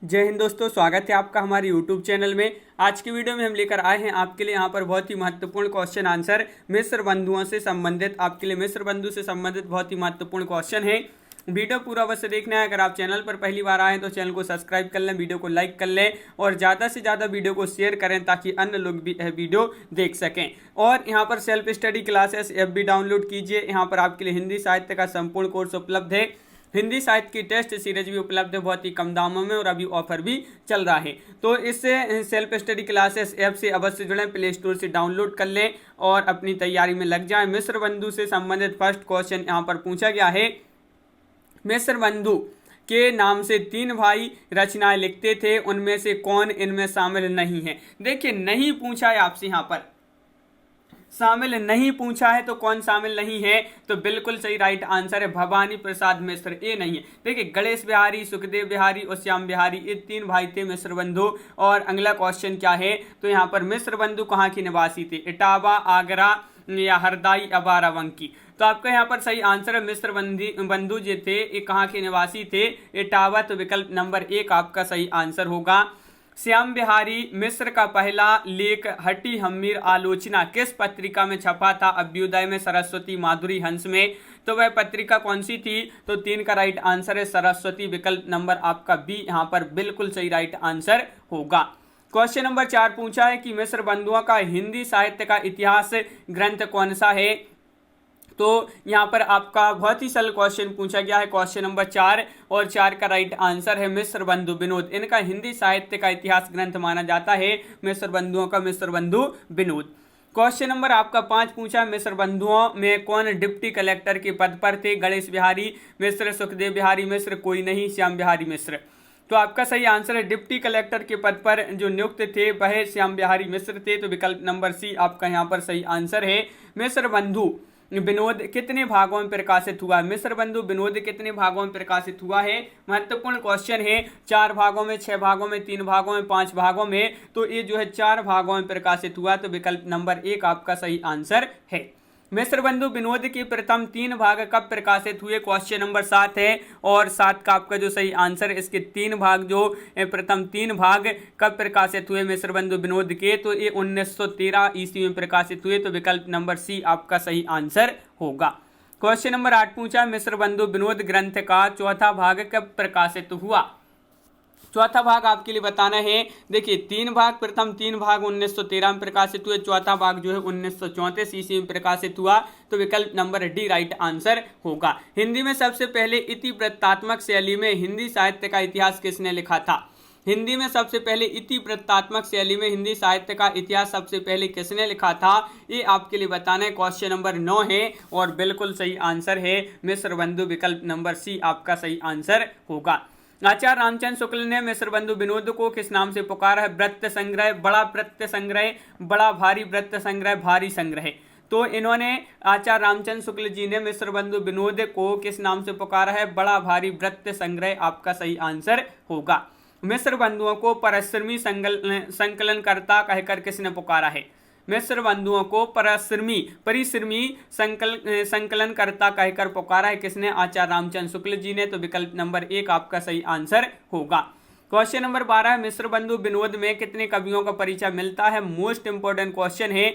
जय हिंद दोस्तों, स्वागत है आपका हमारे YouTube चैनल में। आज की वीडियो में हम लेकर आए हैं आपके लिए यहाँ पर बहुत ही महत्वपूर्ण क्वेश्चन आंसर मिस्र बंधुओं से संबंधित। आपके लिए मिस्र बंधु से संबंधित बहुत ही महत्वपूर्ण क्वेश्चन है। वीडियो पूरा अवश्य देखना है। अगर आप चैनल पर पहली बार आए तो चैनल को सब्सक्राइब कर लें, वीडियो को लाइक कर लें और ज़्यादा से ज़्यादा वीडियो को शेयर करें ताकि अन्य लोग भी यह वीडियो देख सकें। और यहाँ पर सेल्फ स्टडी क्लासेस ऐप भी डाउनलोड कीजिए। यहाँ पर आपके लिए हिंदी साहित्य का संपूर्ण कोर्स उपलब्ध है। हिंदी साहित्य की टेस्ट सीरीज भी उपलब्ध है बहुत ही कम दामों में और अभी ऑफर भी चल रहा है। तो इससे सेल्फ स्टडी क्लासेस ऐप से अवश्य जुड़ें, प्ले स्टोर से डाउनलोड कर लें और अपनी तैयारी में लग जाएं। मिस्र बंधु से संबंधित फर्स्ट क्वेश्चन यहाँ पर पूछा गया है। मिस्र बंधु के नाम से 3 भाई रचनाएं लिखते थे, उनमें से कौन इनमें शामिल नहीं है। देखिए, नहीं पूछा है आपसे, यहाँ पर शामिल नहीं पूछा है तो कौन शामिल नहीं है, तो बिल्कुल सही राइट आंसर है भवानी प्रसाद मिश्र। ये नहीं है। देखिए, गणेश बिहारी, सुखदेव बिहारी और श्याम बिहारी, ये 3 भाई थे मिस्र बंधु। और अगला क्वेश्चन क्या है, तो यहाँ पर मिस्र बंधु कहाँ के निवासी थे, इटावा, आगरा या हरदाई या बाराबंकी। तो आपका यहाँ पर सही आंसर है मिस्र बंधु जो थे ये कहाँ के निवासी थे, इटावा। तो विकल्प नंबर 1 आपका सही आंसर होगा। श्याम बिहारी मिश्र का पहला लेख हटी हम्मीर आलोचना किस पत्रिका में छपा था, अभ्युदय में, सरस्वती, माधुरी, हंस में। तो वह पत्रिका कौन सी थी, तो 3 का राइट आंसर है सरस्वती। विकल्प नंबर आपका बी यहाँ पर बिल्कुल सही राइट आंसर होगा। क्वेश्चन नंबर 4 पूछा है कि मिस्र बंधुओं का हिंदी साहित्य का इतिहास ग्रंथ कौन सा है। तो यहाँ पर आपका बहुत ही सरल क्वेश्चन पूछा गया है, क्वेश्चन नंबर 4, और 4 का राइट आंसर है मिस्र बंधु विनोद। इनका हिंदी साहित्य का इतिहास ग्रंथ माना जाता है मिस्र बंधुओं का मिस्र बंधु विनोद। क्वेश्चन नंबर आपका 5 पूछा, मिस्र बंधुओं में कौन डिप्टी कलेक्टर के पद पर थे, गणेश बिहारी मिश्र, सुखदेव बिहारी मिश्र, कोई नहीं, श्याम बिहारी मिश्र। तो आपका सही आंसर है डिप्टी कलेक्टर के पद पर जो नियुक्त थे वह श्याम बिहारी मिश्र थे। तो विकल्प नंबर सी आपका यहाँ पर सही आंसर है। मिस्र बंधु विनोद कितने भागों में प्रकाशित हुआ, मिस्र बंधु विनोद कितने भागों में प्रकाशित हुआ है, महत्वपूर्ण क्वेश्चन है। 4 भागों में, 6 भागों में, 3 भागों में, 5 भागों में। तो ये जो है 4 भागों में प्रकाशित हुआ। तो विकल्प नंबर 1 आपका सही आंसर है। मिस्र बंधु विनोद के प्रथम 3 भाग कब प्रकाशित हुए, क्वेश्चन नंबर 7 है। और 7 का आपका जो सही आंसर है, इसके 3 भाग जो प्रथम 3 भाग कब प्रकाशित हुए मिस्र बंधु विनोद के, तो ये 1913 ईस्वी में प्रकाशित हुए। तो विकल्प नंबर सी आपका सही आंसर होगा। क्वेश्चन नंबर 8 पूछा, मिस्र बंधु विनोद ग्रंथ का चौथा भाग कब प्रकाशित हुआ। चौथा भाग आपके लिए बताना है। देखिए, 3 भाग, प्रथम 3 भाग 1913 में प्रकाशित हुए, चौथा भाग जो है 1934 ईस्वी में प्रकाशित हुआ। तो विकल्प नंबर डी राइट आंसर होगा। हिंदी में सबसे पहले इतिवृत्तात्मक शैली में हिंदी साहित्य का इतिहास किसने लिखा था। हिंदी में सबसे पहले इतिवृत्तात्मक शैली में हिंदी साहित्य का इतिहास सबसे पहले किसने लिखा था, ये आपके लिए बताना है। क्वेश्चन नंबर 9 है और बिल्कुल सही आंसर है मिस्र बंधु। विकल्प नंबर सी आपका सही आंसर होगा। आचार्य रामचंद्र शुक्ल ने मिस्र बंधु विनोद को किस नाम से पुकारा है, वृत्त संग्रह, बड़ा वृत्त संग्रह, बड़ा भारी वृत्त संग्रह, भारी संग्रह। तो इन्होंने आचार्य रामचंद्र शुक्ल जी ने मिस्र बंधु विनोद को किस नाम से पुकारा है, बड़ा भारी वृत्त संग्रह आपका सही आंसर होगा। मिस्र बंधुओं को परिश्रमी संकलनकर्ता कहकर किसने पुकारा है, मिस्र बंधुओं को परिश्रमी संकलनकर्ता कहकर पुकारा है किसने, आचार्य रामचंद्र शुक्ल जी ने। तो विकल्प नंबर 1 आपका सही आंसर होगा। क्वेश्चन नंबर 12, मिस्र बंधु विनोद में कितने कवियों का परिचय मिलता है, मोस्ट इंपोर्टेंट क्वेश्चन है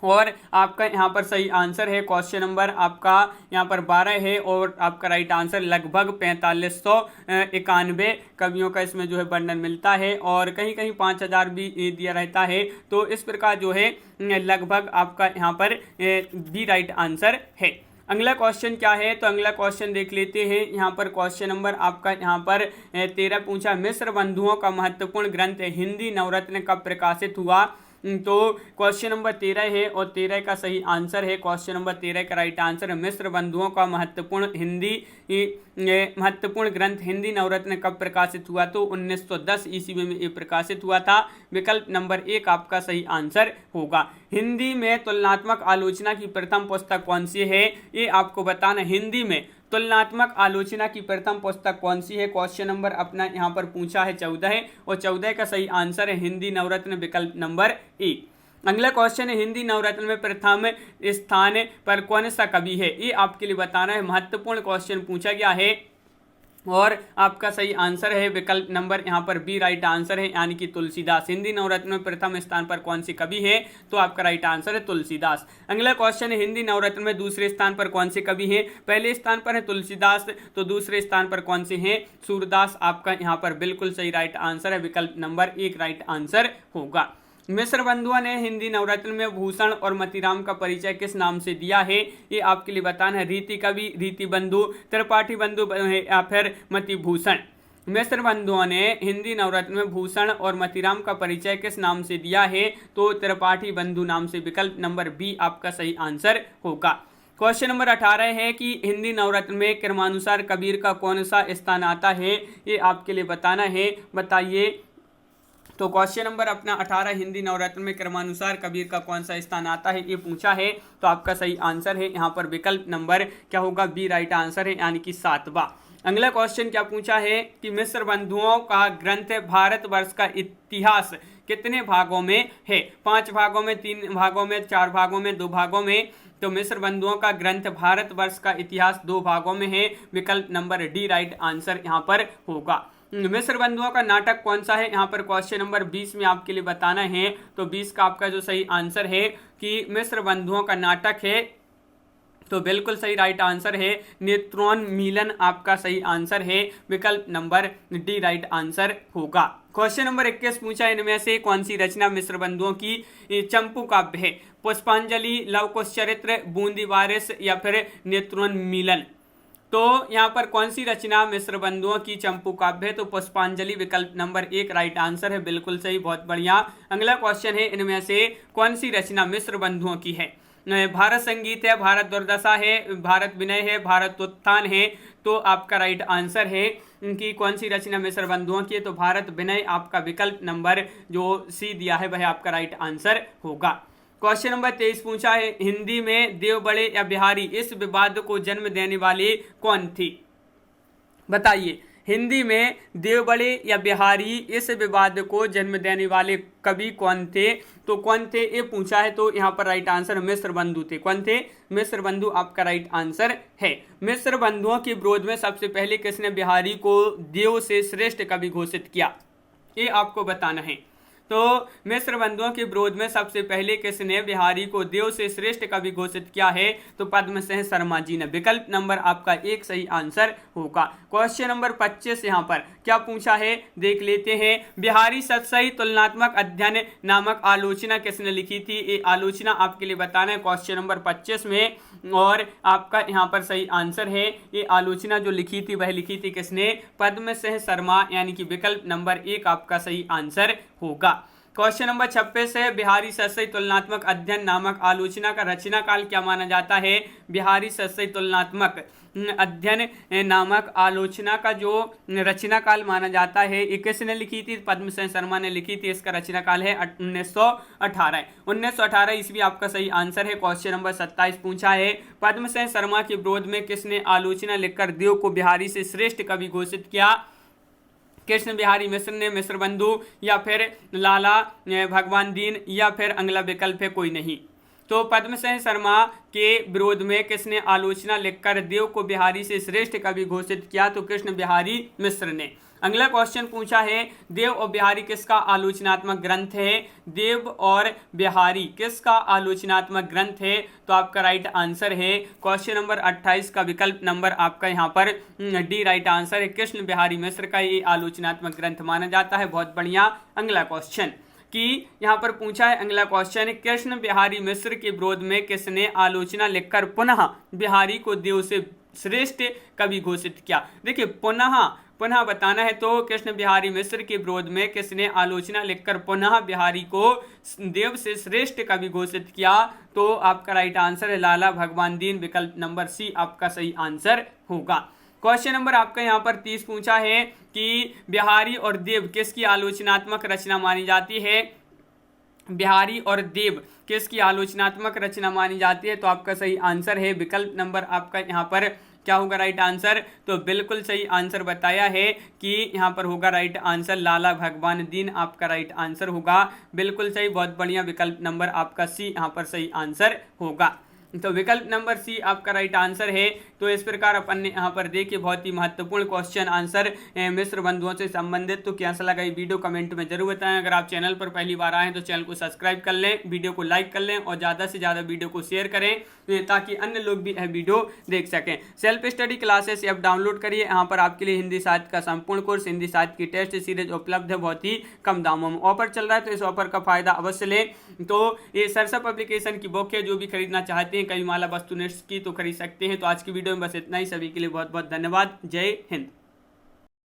और आपका यहाँ पर सही आंसर है। क्वेश्चन नंबर आपका यहाँ पर 12 है और आपका राइट आंसर लगभग 4591 कवियों का इसमें जो है वर्णन मिलता है और कहीं कहीं 5000 भी दिया रहता है। तो इस प्रकार जो है लगभग आपका यहाँ पर बी राइट आंसर है। अगला क्वेश्चन क्या है, तो अगला क्वेश्चन देख लेते हैं। यहाँ पर क्वेश्चन नंबर आपका यहाँ पर 13 पूछा, मिस्र बंधुओं का महत्वपूर्ण ग्रंथ हिंदी नवरत्न कब प्रकाशित हुआ। तो क्वेश्चन नंबर 13 है और 13 का सही आंसर है। क्वेश्चन नंबर 13 का राइट आंसर है मिस्र बंधुओं का महत्वपूर्ण ग्रंथ हिंदी नवरत्न कब प्रकाशित हुआ, तो 1910 ईस्वी में ये प्रकाशित हुआ था। विकल्प नंबर 1 आपका सही आंसर होगा। हिंदी में तुलनात्मक आलोचना की प्रथम पुस्तक कौन सी है, ये आपको बताना। हिंदी में तुलनात्मक आलोचना की प्रथम पुस्तक कौन सी है, क्वेश्चन नंबर अपना यहाँ पर पूछा है 14 है और 14 का सही आंसर है हिंदी नवरत्न। विकल्प नंबर 1। अगला क्वेश्चन है, हिंदी नवरत्न में प्रथम स्थान पर कौन सा कवि है, ये आपके लिए बताना है। महत्वपूर्ण क्वेश्चन पूछा गया है। और आपका सही आंसर है विकल्प नंबर यहाँ पर बी राइट आंसर है, यानी कि तुलसीदास। हिंदी नवरत्न में प्रथम स्थान पर कौन से कवि है? तो आपका राइट आंसर है तुलसीदास। अगला क्वेश्चन है, हिंदी नवरत्न में दूसरे स्थान पर कौन से कवि हैं? पहले स्थान पर है तुलसीदास, तो दूसरे स्थान पर कौन से हैं? सूरदास। आपका यहाँ पर बिल्कुल सही राइट आंसर है, विकल्प नंबर एक राइट आंसर होगा। मिश्र बंधुओं ने हिंदी नवरत्न में भूषण और मतीराम का परिचय किस नाम से दिया है? ये आपके लिए बताना है। रीति कवि, रीति बंधु, त्रिपाठी बंधु या फिर मति भूषण। मिश्र बंधुओं ने हिंदी नवरत्न में भूषण और मतीराम का परिचय किस नाम से दिया है? तो त्रिपाठी बंधु नाम से। विकल्प नंबर बी आपका सही आंसर होगा। क्वेश्चन नंबर 18 है कि हिंदी नवरत्न में क्रमानुसार कबीर का कौन सा स्थान आता है? ये आपके लिए बताना है, बताइए। तो क्वेश्चन नंबर अपना 18, हिंदी नवरत्न में क्रमानुसार कबीर का कौन सा स्थान आता है, ये पूछा है। तो आपका सही आंसर है यहाँ पर विकल्प नंबर क्या होगा? बी राइट आंसर है, यानी कि 7वां। अगला क्वेश्चन क्या पूछा है कि मिश्र बंधुओं का ग्रंथ भारतवर्ष का इतिहास कितने भागों में है? 5 भागों में, 3 भागों में, 4 भागों में, 2 भागों में। तो मिश्र बंधुओं का ग्रंथ भारतवर्ष का इतिहास 2 भागों में है। विकल्प नंबर डी राइट आंसर यहाँ पर होगा। मिश्र बंधुओं का नाटक कौन सा है? यहाँ पर क्वेश्चन नंबर 20 में आपके लिए बताना है। तो 20 का आपका जो सही आंसर है कि मिश्र बंधुओं का नाटक है, तो बिल्कुल सही राइट आंसर है नेत्रोन्मीलन आपका सही आंसर है। विकल्प नंबर डी राइट आंसर होगा। क्वेश्चन नंबर 21 पूछा, इनमें से कौन सी रचना मिश्र बंधुओं की चंपू काव्य है? पुष्पांजलि, लव कुश चरित्र, बूंदी वारिस या फिर नेत्रोन्मीलन। तो यहाँ पर कौन सी रचना मिश्र बंधुओं की चंपू काव्य है? तो पुष्पांजलि। विकल्प नंबर 1 राइट आंसर है, बिल्कुल सही, बहुत बढ़िया। अगला क्वेश्चन है, इनमें से कौन सी रचना मिश्र बंधुओं की है? भारत संगीत है, भारत दुर्दशा है, भारत विनय है, भारत उत्थान है। तो आपका राइट आंसर है कि कौन सी रचना मिश्र बंधुओं की है? तो भारत विनय। आपका विकल्प नंबर जो सी दिया है वह आपका राइट आंसर होगा। क्वेश्चन नंबर 23 पूछा है, हिंदी में देव बड़े या बिहारी इस विवाद को जन्म देने वाली कौन थी? बताइए। हिंदी में देव बड़े या बिहारी इस विवाद को जन्म देने वाले कवि कौन थे? तो कौन थे ये पूछा है। तो यहाँ पर राइट आंसर मिश्र बंधु थे। कौन थे? मिश्र बंधु आपका राइट आंसर है। मिश्र बंधुओं के विरोध में सबसे पहले किसने बिहारी को देव से श्रेष्ठ कवि घोषित किया? ये आपको बताना है। तो मिश्र बंधुओं के विरोध में सबसे पहले किसने बिहारी को देव से श्रेष्ठ कवि घोषित किया है? तो पद्मसेन शर्मा जी ने। विकल्प नंबर आपका 1 सही आंसर होगा। क्वेश्चन नंबर 25 यहाँ पर क्या पूछा है देख लेते हैं। बिहारी सतसई तुलनात्मक अध्ययन नामक आलोचना किसने लिखी थी? ये आलोचना आपके लिए बताना है क्वेश्चन नंबर 25 में, और आपका यहाँ पर सही आंसर है ये आलोचना जो लिखी थी वह लिखी थी किसने? पद्मसेन शर्मा, यानी कि विकल्प नंबर 1 आपका सही आंसर होगा। क्वेश्चन नंबर 26 है, बिहारी सतसई तुलनात्मक अध्ययन नामक आलोचना का रचना काल क्या माना जाता है? बिहारी सतसई तुलनात्मक अध्ययन नामक आलोचना का जो रचना काल माना जाता है ये किसने लिखी थी? पद्मसेन शर्मा ने लिखी थी। इसका रचना काल है 1918 ईस्वी आपका सही आंसर है। क्वेश्चन नंबर 27 पूछा है, पद्मसेन शर्मा के विरोध में किसने आलोचना लिखकर देव को बिहारी से श्रेष्ठ कवि घोषित किया? कृष्ण बिहारी मिश्र ने, मिश्र बंधु, या फिर लाला भगवान दीन, या फिर अगला विकल्प है कोई नहीं। तो पद्मसेन शर्मा के विरोध में किसने आलोचना लिखकर देव को बिहारी से श्रेष्ठ कवि घोषित किया? तो कृष्ण बिहारी मिश्र ने। अगला क्वेश्चन पूछा है, देव और बिहारी किसका आलोचनात्मक ग्रंथ है? देव और बिहारी किसका आलोचनात्मक ग्रंथ है? तो आपका राइट आंसर है क्वेश्चन नंबर 28 का विकल्प नंबर आपका यहाँ पर डी राइट आंसर है। कृष्ण बिहारी मिश्र का ये आलोचनात्मक ग्रंथ माना जाता है। बहुत बढ़िया। अगला क्वेश्चन कि यहाँ पर पूछा है, अगला क्वेश्चन, कृष्ण बिहारी मिश्र के विरोध में किसने आलोचना लिखकर पुनः बिहारी को देव से श्रेष्ठ कवि घोषित किया? देखिए पुनः बताना है। तो कृष्ण बिहारी मिश्र के विरोध में किसने आलोचना लिखकर पुनः बिहारी को देव से श्रेष्ठ कवि घोषित किया? तो आपका राइट आंसर है लाला भगवान दीन। विकल्प नंबर सी आपका सही आंसर होगा। क्वेश्चन नंबर आपका यहाँ पर 30 पूछा है कि बिहारी और देव किसकी आलोचनात्मक रचना मानी जाती है? बिहारी और देव किसकी आलोचनात्मक रचना मानी जाती है? तो आपका सही आंसर है विकल्प नंबर आपका यहाँ पर क्या होगा राइट आंसर? तो बिल्कुल सही आंसर बताया है कि यहाँ पर होगा राइट आंसर लाला भगवान दीन आपका राइट आंसर होगा। बिल्कुल सही, बहुत बढ़िया। विकल्प नंबर आपका सी यहाँ पर सही आंसर होगा। तो विकल्प नंबर सी आपका राइट आंसर है। तो इस प्रकार अपन ने यहाँ पर देखिए बहुत ही महत्वपूर्ण क्वेश्चन आंसर मिस्र बंधुओं से संबंधित। तो कैसा लगा ये वीडियो कमेंट में जरूर बताएं। अगर आप चैनल पर पहली बार आए हैं तो चैनल को सब्सक्राइब कर लें, वीडियो को लाइक कर लें और ज़्यादा से ज़्यादा वीडियो को शेयर करें ताकि अन्य लोग भी यह वीडियो देख सकें। Self study classes app download करिए, यहाँ पर आपके लिए हिंदी साहित्य का संपूर्ण कोर्स, हिंदी साहित्य की टेस्ट सीरीज उपलब्ध है बहुत ही कम दामों में। ऑफर चल रहा है तो इस ऑफर का फायदा अवश्य लें। तो ये सरसप एप्लीकेशन की बुक है, जो भी खरीदना चाहते हैं कविमाला वस्तुनिष्ठ की तो खरीद सकते हैं। तो आज की वीडियो में बस इतना ही। सभी के लिए बहुत बहुत धन्यवाद। जय हिंद।